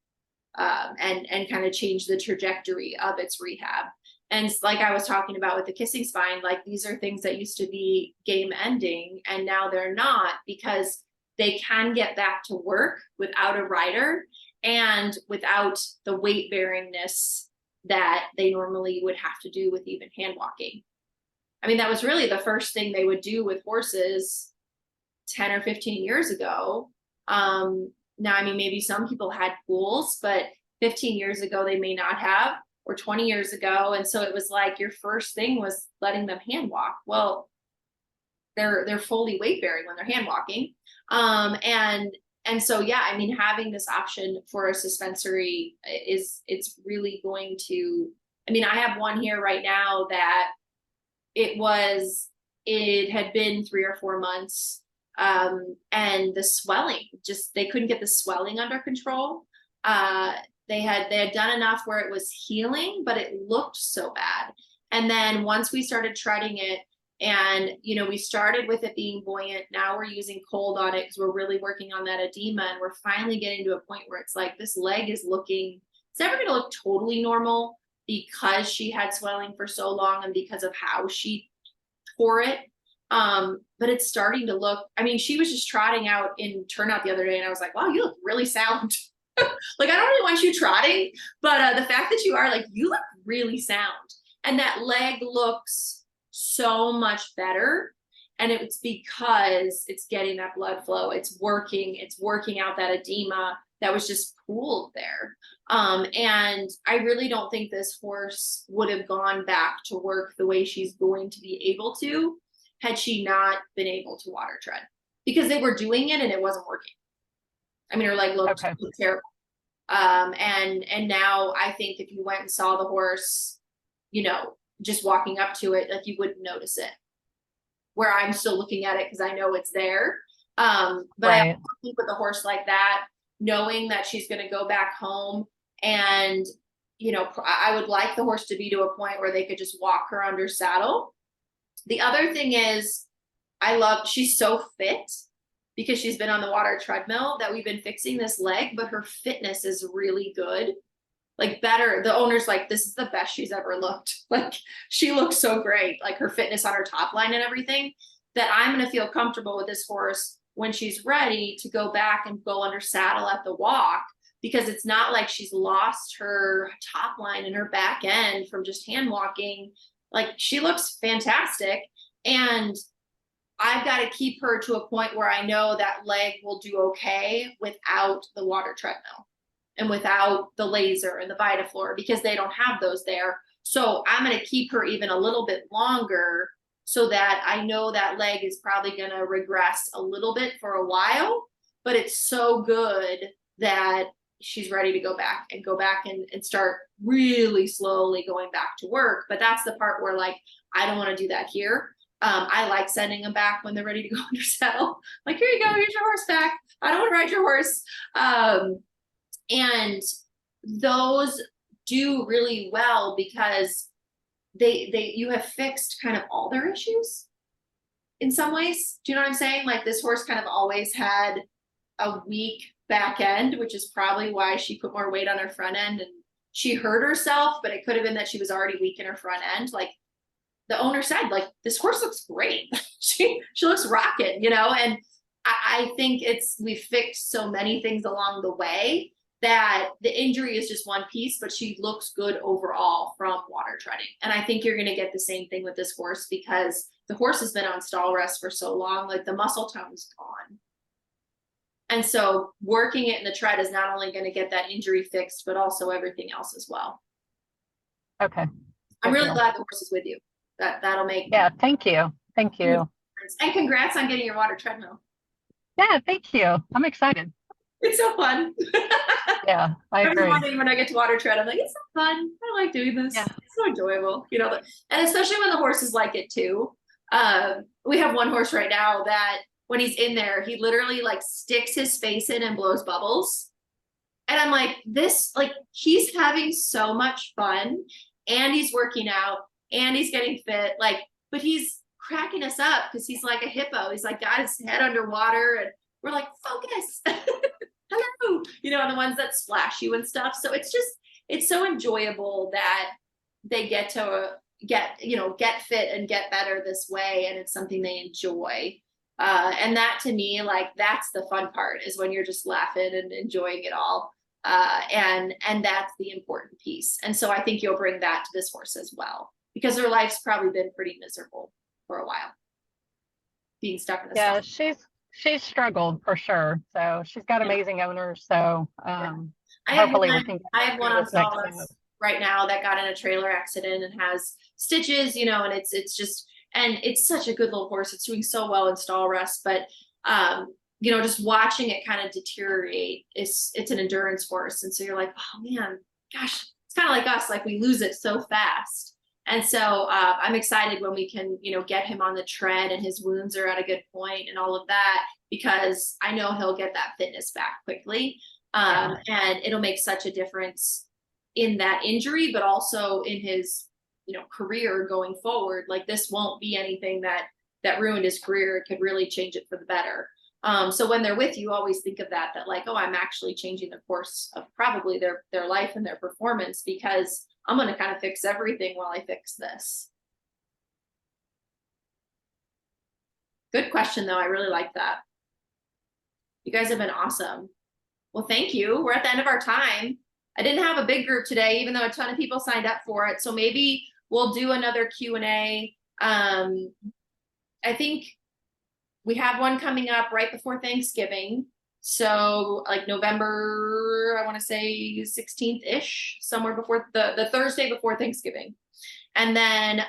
and kind of change the trajectory of its rehab. And like I was talking about with the kissing spine, like, these are things that used to be game ending, and now they're not, because they can get back to work without a rider and without the weight bearingness that they normally would have to do with even hand walking. I mean, that was really the first thing they would do with horses 10 or 15 years ago. Now, I mean, maybe some people had pools, but 15 years ago, they may not have, or 20 years ago. And so it was like your first thing was letting them hand walk. Well, they're fully weight bearing when they're hand walking. And so, yeah, I mean, having this option for a suspensory it's really going to, I mean, I have one here right now that it had been 3 or 4 months. And the swelling, just, they couldn't get the swelling under control. They had done enough where it was healing, but it looked so bad. And then once we started treading it, and, you know, we started with it being buoyant. Now we're using cold on it because we're really working on that edema. And we're finally getting to a point where it's like, this leg is looking, it's never going to look totally normal, because she had swelling for so long and because of how she tore it. But it's starting to look, I mean, she was just trotting out in turnout the other day, and I was like, wow, you look really sound. Like, I don't really want you trotting, but the fact that you are, like, you look really sound. And that leg looks so much better. And it's because it's getting that blood flow. It's working out that edema that was just pooled there. And I really don't think this horse would have gone back to work the way she's going to be able to had she not been able to water tread, because they were doing it and it wasn't working. I mean, her leg looked terrible. And now I think if you went and saw the horse, you know, just walking up to it, like, you wouldn't notice it. Where I'm still looking at it because I know it's there. But I think with a horse like that, knowing that she's going to go back home, and, you know, I would like the horse to be to a point where they could just walk her under saddle. The other thing is, she's so fit because she's been on the water treadmill that we've been fixing this leg, but her fitness is really good. Like, better. The owner's like, this is the best she's ever looked. Like, she looks so great, like her fitness on her top line and everything, that I'm going to feel comfortable with this horse when she's ready to go back and go under saddle at the walk, because it's not like she's lost her top line and her back end from just hand walking. Like, she looks fantastic. And I've got to keep her to a point where I know that leg will do okay without the water treadmill and without the laser and the VitaFlor, because they don't have those there. So I'm going to keep her even a little bit longer, so that I know that leg is probably going to regress a little bit for a while, but it's so good that she's ready to go back and start really slowly going back to work. But that's the part where, like, I don't want to do that here. I like sending them back when they're ready to go under saddle. Like, here you go, here's your horse back. I don't want to ride your horse. And those do really well because you have fixed kind of all their issues in some ways. Do you know what I'm saying? Like, this horse kind of always had a weak back end, which is probably why she put more weight on her front end and she hurt herself, but it could have been that she was already weak in her front end. Like, the owner said, like, this horse looks great. she looks rocking, you know? And I think we fixed so many things along the way that the injury is just one piece, but she looks good overall from water treading. And I think you're going to get the same thing with this horse because the horse has been on stall rest for so long, like the muscle tone's gone. And so working it in the tread is not only going to get that injury fixed, but also everything else as well. Okay. I'm really glad the horse is with you. That'll make. Yeah. Thank you. Thank you. And congrats on getting your water treadmill. Yeah. Thank you. I'm excited. It's so fun. Yeah, I agree. When I get to water tread, I'm like, it's so fun. I like doing this. Yeah. It's so enjoyable, you know, and especially when the horses like it too. We have one horse right now that when he's in there, he literally like sticks his face in and blows bubbles. And I'm like, he's having so much fun and he's working out and he's getting fit, like, but he's cracking us up because he's like a hippo. He's like got his head underwater and we're like, focus. Hello, you know, and the ones that splash you and stuff. So it's so enjoyable that they get to get fit and get better this way. And it's something they enjoy. And that to me, like, that's the fun part, is when you're just laughing and enjoying it all. And that's the important piece. And so I think you'll bring that to this horse as well, because her life's probably been pretty miserable for a while, being stuck in the stuff. She's struggled for sure. So she's got amazing owners. So hopefully we can. I have one on stall right now that got in a trailer accident and has stitches, you know, and it's just, and it's such a good little horse. It's doing so well in stall rest, but you know, just watching it kind of deteriorate, it's an endurance horse. And so you're like, oh man, gosh, it's kind of like us, like we lose it so fast. And so I'm excited when we can, you know, get him on the tread and his wounds are at a good point and all of that, because I know he'll get that fitness back quickly. And it'll make such a difference in that injury, but also in his, you know, career going forward. Like, this won't be anything that ruined his career. It could really change it for the better. So when they're with you, always think of that like, oh, I'm actually changing the course of probably their life and their performance, because I'm going to kind of fix everything while I fix this. Good question, though. I really like that. You guys have been awesome. Well, thank you. We're at the end of our time. I didn't have a big group today, even though a ton of people signed up for it. So maybe we'll do another Q&A. I think we have one coming up right before Thanksgiving. So like November, I want to say 16th-ish, somewhere before the Thursday before Thanksgiving. And then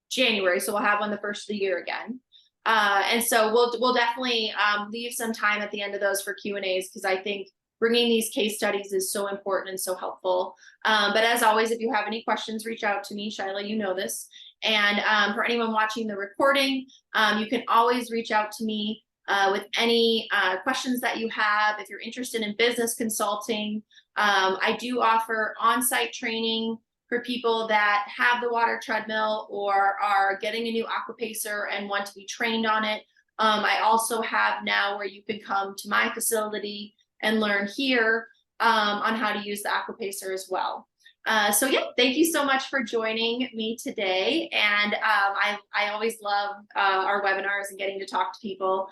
January, so we'll have one the first of the year again. And so we'll definitely leave some time at the end of those for Q&As, because I think bringing these case studies is so important and so helpful. But as always, if you have any questions, reach out to me, Shyla, you know this. And for anyone watching the recording, you can always reach out to me with any questions that you have. If you're interested in business consulting, I do offer on-site training for people that have the water treadmill or are getting a new aquapacer and want to be trained on it. I also have now where you can come to my facility and learn here on how to use the aquapacer as well. So yeah, thank you so much for joining me today. And I always love our webinars and getting to talk to people.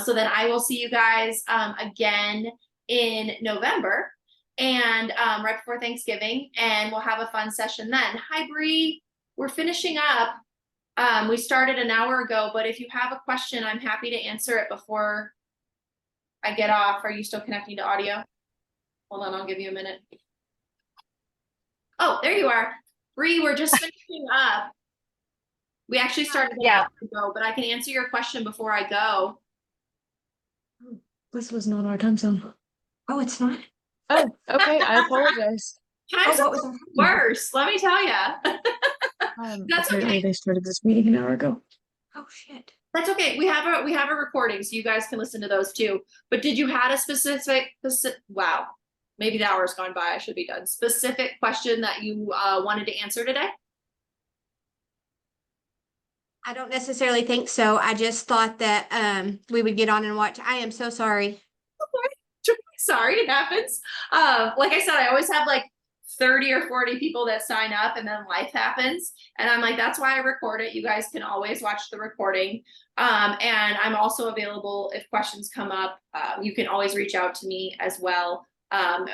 So then I will see you guys again in November and right before Thanksgiving, and we'll have a fun session then. Hi, Bree, we're finishing up. We started an hour ago, but if you have a question, I'm happy to answer it before I get off. Are you still connecting to audio? Hold on, I'll give you a minute. Oh, there you are. Bree, we're just finishing up. We actually started an hour ago, but I can answer your question before I go. This was not our time zone. Oh, it's not? Oh, okay. I apologize. Times what was worse, let me tell you. That's Apparently okay. they started this meeting an hour ago. Oh, shit. That's okay. We have a recording, so you guys can listen to those too. But did you had a specific wow, maybe the hour's gone by, I should be done. Specific question that you wanted to answer today? I don't necessarily think so. I just thought that we would get on and watch. I am so sorry. Sorry, it happens. Like I said, I always have like 30 or 40 people that sign up, and then life happens. And I'm like, that's why I record it. You guys can always watch the recording. And I'm also available if questions come up. You can always reach out to me as well, on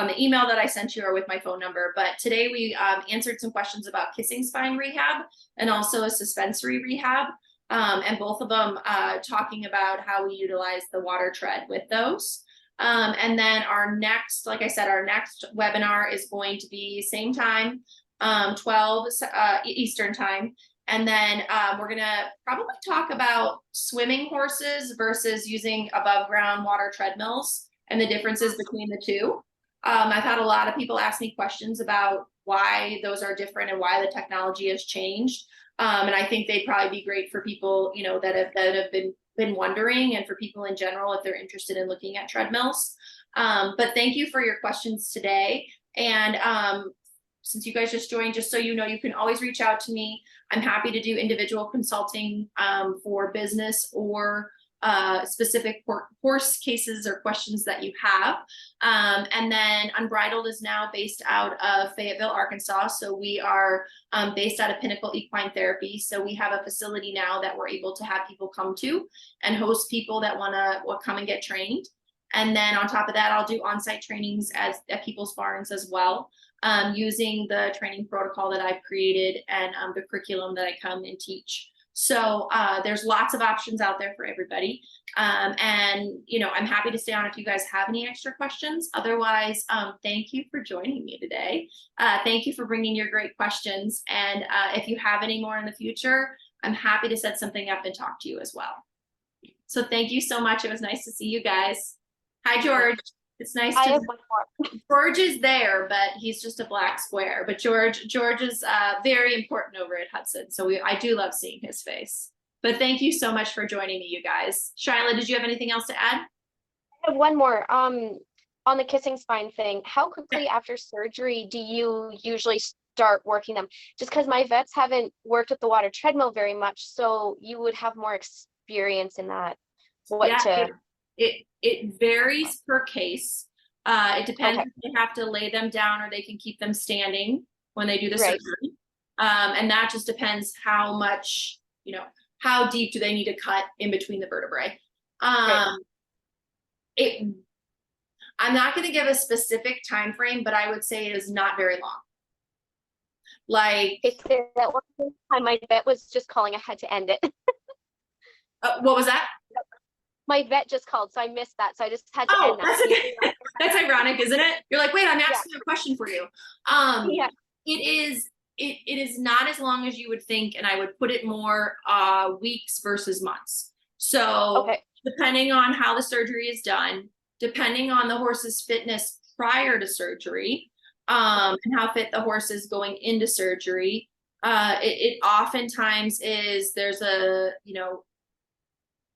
the email that I sent you or with my phone number. But today we answered some questions about kissing spine rehab and also a suspensory rehab. And both of them talking about how we utilize the water tread with those. And then our next, like I said, our next webinar is going to be same time, 12 Eastern time. And then we're gonna probably talk about swimming horses versus using above ground water treadmills and the differences between the two. I've had a lot of people ask me questions about why those are different and why the technology has changed. And I think they'd probably be great for people, you know, that have been wondering, and for people in general if they're interested in looking at treadmills. But thank you for your questions today. And since you guys just joined, just so you know, you can always reach out to me. I'm happy to do individual consulting for business or specific horse cases or questions that you have. And then Unbridled is now based out of Fayetteville, Arkansas. So we are based out of Pinnacle Equine Therapy. So we have a facility now that we're able to have people come to and host people that want to come and get trained. And then on top of that, I'll do on-site trainings at people's barns as well, using the training protocol that I've created and the curriculum that I come and teach. So there's lots of options out there for everybody. And, you know, I'm happy to stay on if you guys have any extra questions. Otherwise, thank you for joining me today. Thank you for bringing your great questions. And if you have any more in the future, I'm happy to set something up and talk to you as well. So thank you so much. It was nice to see you guys. Hi, George. It's nice I to have one more. George is there, but he's just a black square. But George is very important over at Hudson. So I do love seeing his face. But thank you so much for joining me, you guys. Shyla, did you have anything else to add? I have one more. On the kissing spine thing, how quickly after surgery do you usually start working them? Just because my vets haven't worked with the water treadmill very much, so you would have more experience in that. It varies per case. It depends Okay. if they have to lay them down or they can keep them standing when they do the Right. surgery. And that just depends how much, you know, how deep do they need to cut in between the vertebrae. I'm not going to give a specific time frame, but I would say it is not very long. Like, It's that one time my vet was just calling. I had to end it. what was that? My vet just called, so I missed that. So I just had to Oh, end that. that's okay. That's ironic, isn't it? You're like, wait, I'm asking a question for you. Yeah. It is not as long as you would think, and I would put it more weeks versus months. So Okay. depending on how the surgery is done, depending on the horse's fitness prior to surgery, and how fit the horse is going into surgery, it oftentimes is there's a, you know,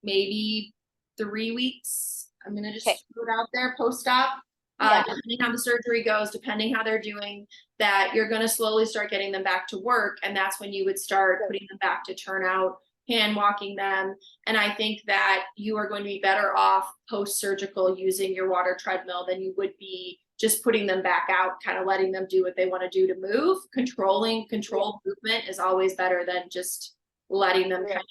maybe 3 weeks. I'm gonna just put it out there post-op. Depending how the surgery goes, depending how they're doing, that you're going to slowly start getting them back to work. And that's when you would start putting them back to turnout, hand walking them. And I think that you are going to be better off post-surgical using your water treadmill than you would be just putting them back out, kind of letting them do what they want to do to move. Controlled movement is always better than just letting them kind of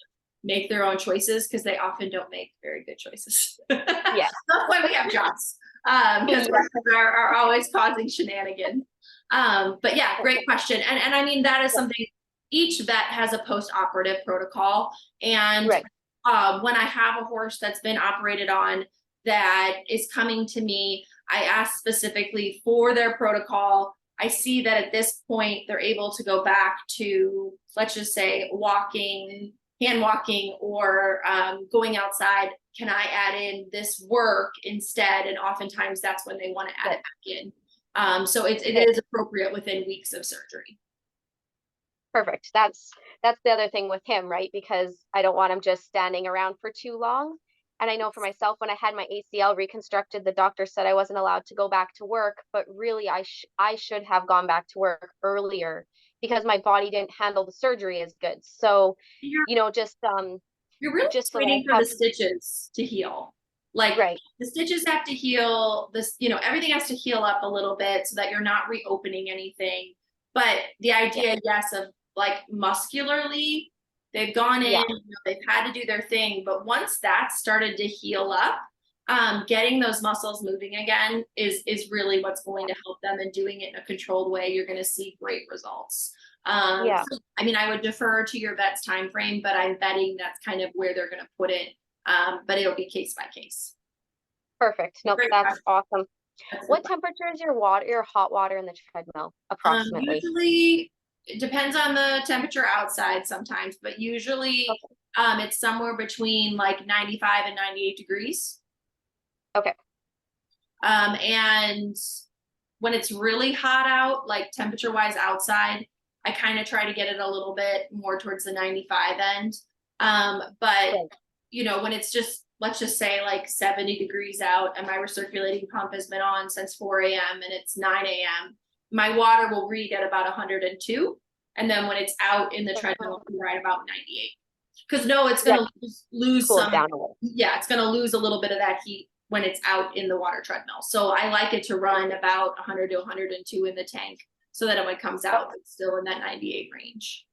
make their own choices, because they often don't make very good choices. Yeah. That's why we have jobs. Because are always causing shenanigans. But yeah, great question. And I mean, that is something, each vet has a post-operative protocol. And when I have a horse that's been operated on that is coming to me, I ask specifically for their protocol. I see that at this point, they're able to go back to, let's just say, walking, hand walking, or going outside. Can I add in this work instead? And oftentimes that's when they want to add it back in. So it is appropriate within weeks of surgery. Perfect. That's the other thing with him, right? Because I don't want him just standing around for too long. And I know for myself, when I had my ACL reconstructed, the doctor said I wasn't allowed to go back to work, but really I should have gone back to work earlier because my body didn't handle the surgery as good. So, You're you know, just you're really just just so that I waiting for have the stitches to heal. Like right. the stitches have to heal, this, you know, everything has to heal up a little bit so that you're not reopening anything. But the idea, yes, of like muscularly, they've gone in, Yeah. you know, they've had to do their thing. But once that started to heal up, getting those muscles moving again is really what's going to help them, and doing it in a controlled way, you're going to see great results. Yeah. So, I mean, I would defer to your vet's time frame, but I'm betting that's kind of where they're going to put it. But it'll be case by case. Perfect. Nope, Great that's question. awesome. That's What temperature is your hot water in the treadmill approximately? usually it depends on the temperature outside sometimes, but usually Okay. it's somewhere between like 95 and 98 degrees. Okay. And when it's really hot out, like temperature wise outside, I kind of try to get it a little bit more towards the 95 end. But Right. you know, when it's just, let's just say like 70 degrees out and my recirculating pump has been on since 4 a.m. and it's 9 a.m., my water will read at about 102. And then when it's out in the treadmill, it'll be right about 98. Because no, it's Yeah, going to lose cool it some, down a little. yeah, it's going to lose a little bit of that heat when it's out in the water treadmill. So I like it to run about 100 to 102 in the tank so that when it comes out, it's still in that 98 range.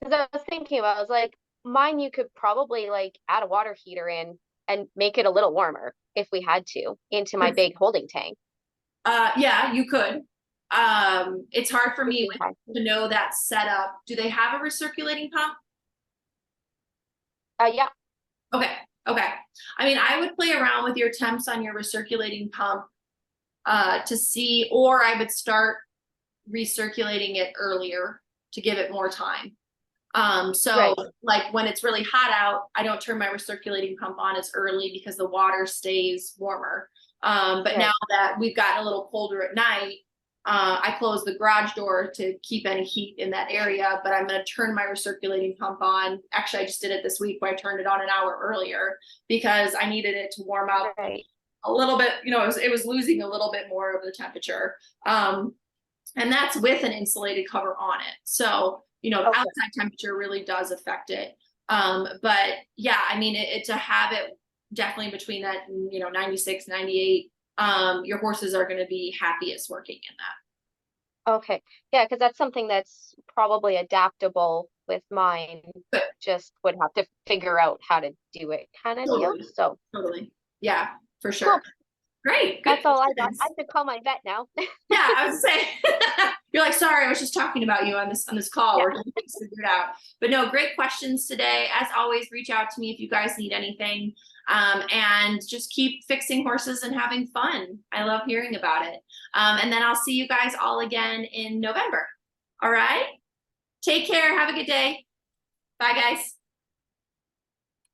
Because I was thinking about, I was like, mine you could probably like add a water heater in and make it a little warmer if we had to into my big holding tank. Yeah, you could. It's hard for me Okay. to know that setup. Do they have a recirculating pump? Yeah. Okay. Okay. I mean, I would play around with your temps on your recirculating pump to see, or I would start recirculating it earlier to give it more time. So Right. like when it's really hot out, I don't turn my recirculating pump on as early because the water stays warmer. But Right. now that we've gotten a little colder at night, I close the garage door to keep any heat in that area, but I'm going to turn my recirculating pump on. Actually, I just did it this week where I turned it on an hour earlier because I needed it to warm up Right. a little bit. You know, it was losing a little bit more of the temperature. And that's with an insulated cover on it. So, you know, Okay. outside temperature really does affect it. But yeah, I mean, to have it definitely between that, you know, 96, 98, your horses are going to be happiest working in that. Okay. Yeah, because that's something that's probably adaptable with mine. But Just would have to figure out how to do it kind of deal. totally, So totally. Yeah, for cool. sure. Great. Good That's all I got. I questions. should call my vet now. Yeah, I was saying, you're like, sorry, I was just talking about you on this call. Yeah. We're getting things figured out. But no, great questions today. As always, reach out to me if you guys need anything. And just keep fixing horses and having fun. I love hearing about it. And then I'll see you guys all again in November. All right. Take care. Have a good day. Bye, guys.